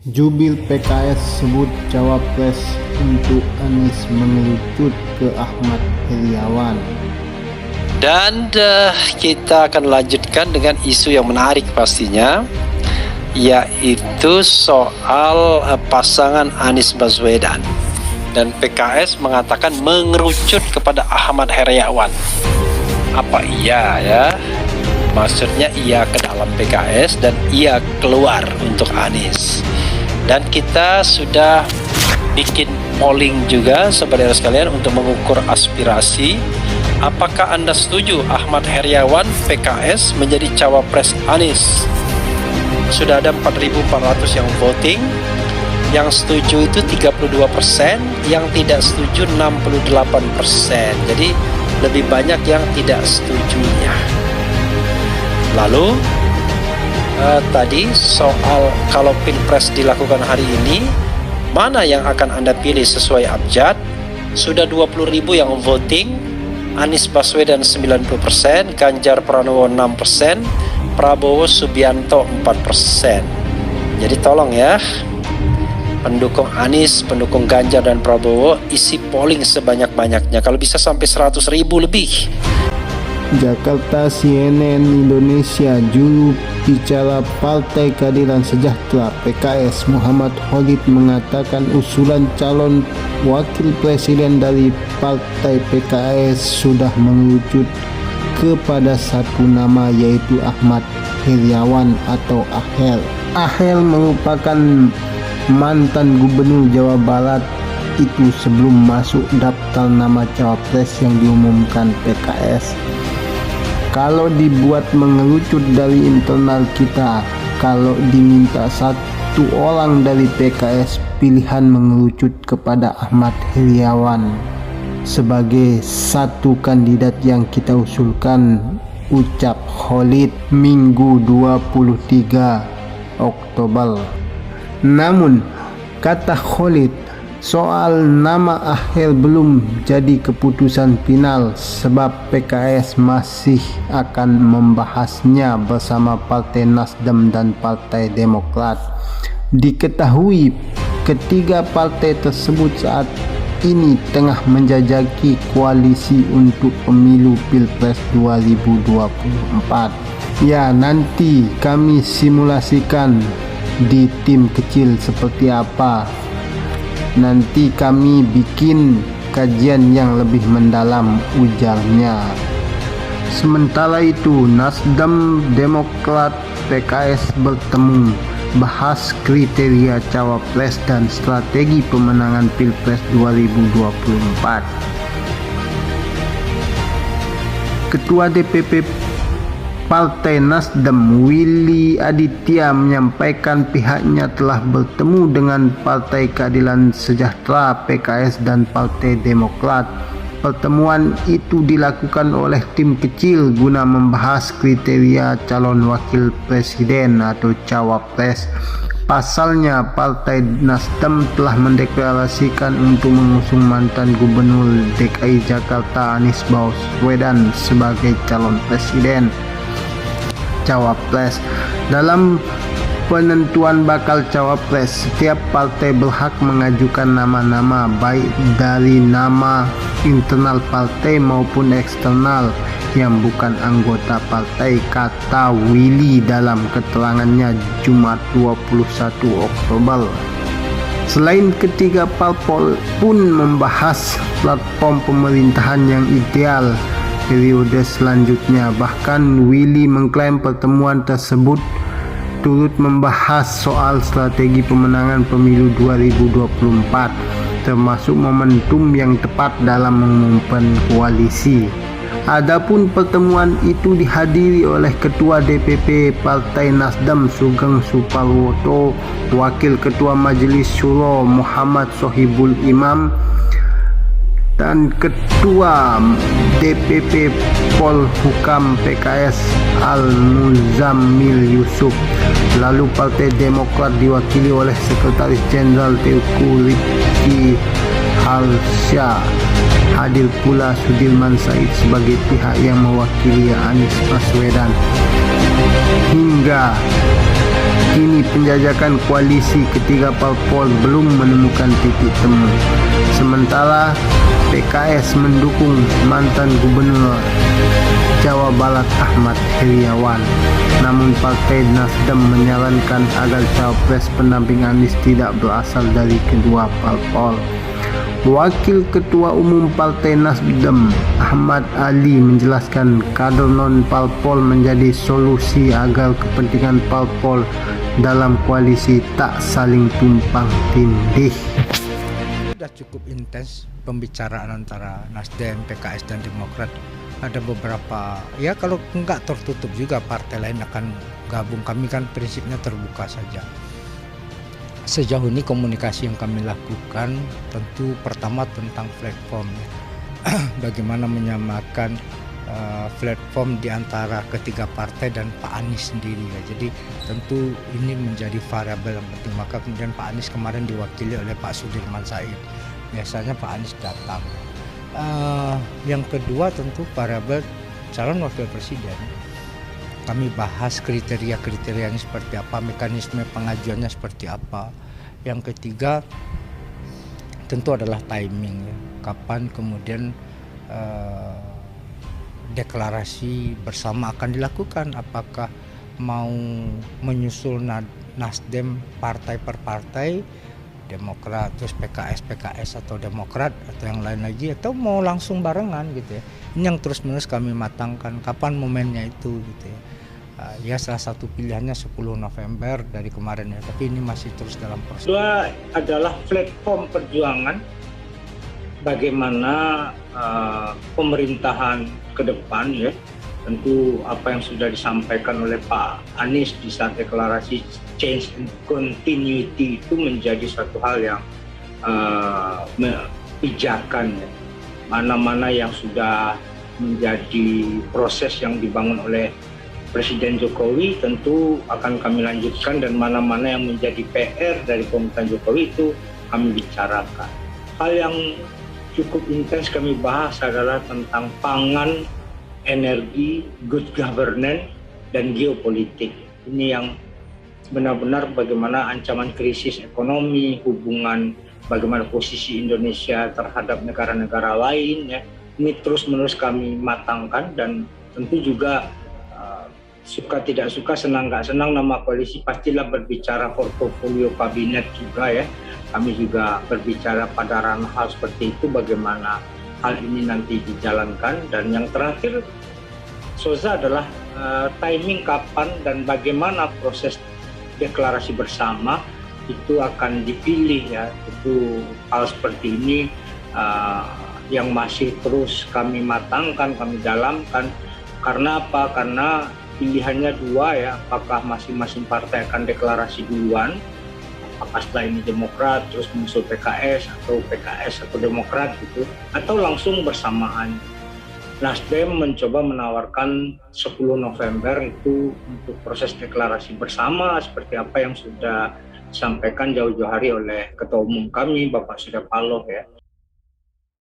Jubil PKS sebut cawapres untuk Anies mengerucut ke Ahmad Heriawan. Dan kita akan lanjutkan dengan isu yang menarik pastinya, yaitu soal pasangan Anies Baswedan. Dan PKS mengatakan mengerucut kepada Ahmad Heriawan. Apa iya ya? Maksudnya ia ke dalam PKS dan ia keluar untuk Anies. Dan kita sudah bikin polling juga saudara sekalian untuk mengukur aspirasi. Apakah Anda setuju Ahmad Heriawan PKS menjadi cawapres Anies? Sudah ada 4.400 yang voting. Yang setuju itu 32%, yang tidak setuju 68%. Jadi lebih banyak yang tidak setujunya. Lalu tadi soal kalau pilpres dilakukan hari ini, mana yang akan Anda pilih sesuai abjad? Sudah 20.000 yang voting. Anies Baswedan 90%, Ganjar Pranowo 6%, Prabowo Subianto 4%. Jadi tolong ya, pendukung Anies, pendukung Ganjar dan Prabowo, isi polling sebanyak-banyaknya. Kalau bisa sampai 100.000 lebih. Jakarta, CNN Indonesia. Juru bicara Partai Keadilan Sejahtera PKS Muhammad Khalid mengatakan usulan calon wakil presiden dari Partai PKS sudah mengerucut kepada satu nama, yaitu Ahmad Heriawan atau Ahel. Ahel merupakan mantan gubernur Jawa Barat itu sebelum masuk daftar nama cawapres yang diumumkan PKS. Kalau dibuat mengerucut dari internal kita, kalau diminta satu orang dari PKS, pilihan mengerucut kepada Ahmad Heriawan sebagai satu kandidat yang kita usulkan, ucap Khalid Minggu 23 Oktober. Namun, kata Khalid, soal nama Ahel belum jadi keputusan final sebab PKS masih akan membahasnya bersama Partai Nasdem dan Partai Demokrat. Diketahui ketiga partai tersebut saat ini tengah menjajaki koalisi untuk pemilu Pilpres 2024. Ya, nanti kami simulasikan di tim kecil seperti apa. Nanti kami bikin kajian yang lebih mendalam, ujarnya. Sementara itu, Nasdem, Demokrat, PKS bertemu bahas kriteria cawapres dan strategi pemenangan Pilpres 2024. Ketua DPP Partai Nasdem Willy Aditya menyampaikan pihaknya telah bertemu dengan Partai Keadilan Sejahtera PKS dan Partai Demokrat. Pertemuan itu dilakukan oleh tim kecil guna membahas kriteria calon wakil presiden atau cawapres. Pasalnya, Partai Nasdem telah mendeklarasikan untuk mengusung mantan Gubernur DKI Jakarta Anies Baswedan sebagai calon presiden cawapres. Dalam penentuan bakal cawapres, setiap partai berhak mengajukan nama-nama baik dari nama internal partai maupun eksternal yang bukan anggota partai, kata Willy dalam keterangannya Jumat 21 Oktober. Selain ketiga parpol pun membahas platform pemerintahan yang ideal periode selanjutnya. Bahkan Willy mengklaim pertemuan tersebut turut membahas soal strategi pemenangan pemilu 2024, termasuk momentum yang tepat dalam mengumumkan koalisi. Adapun pertemuan itu dihadiri oleh Ketua DPP Partai Nasdem Sugeng Suparwoto, Wakil Ketua Majelis Syuro Muhammad Sohibul Imam, dan Ketua DPP Polhukam PKS Al-Muzammil Yusuf. Lalu Partai Demokrat diwakili oleh Sekretaris Jenderal Teuku Rizky Harsha. Hadir pula Sudirman Said sebagai pihak yang mewakili Anies Baswedan. Hingga Kini penjajakan koalisi ketiga parpol belum menemukan titik temu. Sementara PKS mendukung mantan Gubernur Jawa Barat Ahmad Heriawan. Namun Partai Nasdem menyarankan agar cawapres pendamping Anies tidak berasal dari kedua parpol. Wakil Ketua Umum Partai Nasdem Ahmad Ali menjelaskan kader non-parpol menjadi solusi agar kepentingan parpol dalam koalisi tak saling tumpang tindih. Sudah cukup intens pembicaraan antara Nasdem, PKS dan Demokrat. Ada beberapa, ya kalau enggak tertutup juga partai lain akan gabung. Kami kan prinsipnya terbuka saja. Sejauh ini komunikasi yang kami lakukan tentu pertama tentang platform, bagaimana menyamakan platform di antara ketiga partai dan Pak Anies sendiri ya. Jadi tentu ini menjadi variabel yang penting. Maka kemudian Pak Anies kemarin diwakili oleh Pak Sudirman Said. Biasanya Pak Anies datang. Yang kedua tentu variabel calon wakil presiden. Kami bahas kriteria-kriterianya seperti apa, mekanisme pengajuannya seperti apa. Yang ketiga tentu adalah timing ya. Kapan kemudian deklarasi bersama akan dilakukan, apakah mau menyusul Nasdem partai per partai, Demokrat terus PKS atau Demokrat atau yang lain lagi, atau mau langsung barengan gitu ya. Ini yang terus-menerus kami matangkan kapan momennya itu gitu ya. Ya salah satu pilihannya 10 November dari kemarin ya, tapi ini masih terus dalam proses. Kedua adalah platform perjuangan bagaimana pemerintahan ke depan ya. Tentu apa yang sudah disampaikan oleh Pak Anies di saat deklarasi change and continuity itu menjadi suatu hal yang pijakan ya. Mana-mana yang sudah menjadi proses yang dibangun oleh Presiden Jokowi tentu akan kami lanjutkan, dan mana-mana yang menjadi PR dari pemerintahan Jokowi itu kami bicarakan. Hal yang cukup intens kami bahas adalah tentang pangan, energi, good governance, dan geopolitik. Ini yang benar-benar bagaimana ancaman krisis ekonomi, hubungan bagaimana posisi Indonesia terhadap negara-negara lain ya. Ini terus-menerus kami matangkan, dan tentu juga suka tidak suka, senang nggak senang, nama koalisi pastilah berbicara portofolio kabinet juga ya. Kami juga berbicara pada ranah hal seperti itu, bagaimana hal ini nanti dijalankan. Dan yang terakhir Soza adalah timing kapan dan bagaimana proses deklarasi bersama itu akan dipilih ya. Itu hal seperti ini yang masih terus kami matangkan, kami dalamkan. Karena apa? Karena pilihannya dua ya, apakah masing-masing partai akan deklarasi duluan, apakah setelah ini Demokrat terus menyusul PKS atau Demokrat gitu, atau langsung bersamaan. Nasdem mencoba menawarkan 10 November itu untuk proses deklarasi bersama seperti apa yang sudah disampaikan jauh-jauh hari oleh Ketua Umum kami Bapak Surya Paloh ya.